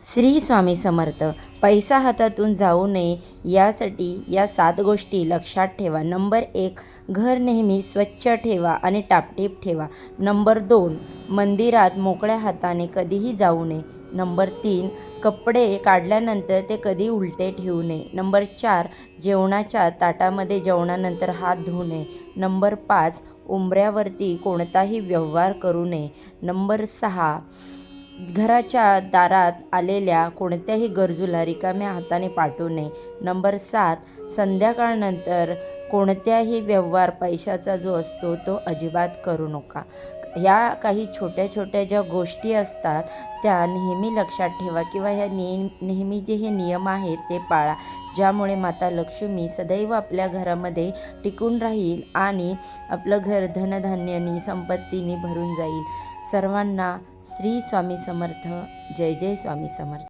श्री स्वामी समर्थ. पैसा हातातून जाऊ नये यासाठी या 7 गोष्टी लक्षात ठेवा. नंबर 1, घर नेहमी स्वच्छ ठेवा आणि टापटीप ठेवा. नंबर 2, मंदिरात मोकळ्या हाताने कधीही जाऊ नये. नंबर 3, कपडे काढल्यानंतर ते कधी उलटे ठेवू नये. नंबर 4, जेवणाच्या ताटामध्ये जेवणानंतर हात धुवू नये. नंबर 5, उंबऱ्यावरती कोणताही व्यवहार करू नये. नंबर 6, घराच्या दारात आलेल्या कोणत्याही गरजूला रिकाम्या हाताने पाठवू नये. नंबर 7, संध्याकाळनंतर कोणत्याही व्यवहार पैशाचा जो असतो तो अजिबात करू नका. ह्या काही छोट्या छोट्या ज्या गोष्टी असतात त्या नेहमी लक्षात ठेवा किंवा ह्या नेहमी जे हे नियम आहेत ते पाळा, ज्यामुळे माता लक्ष्मी सदैव आपल्या घरामध्ये टिकून राहील आणि आपलं घर धनधान्यानी संपत्तीने भरून जाईल. सर्वांना श्री स्वामी समर्थ. जय जय स्वामी समर्थ.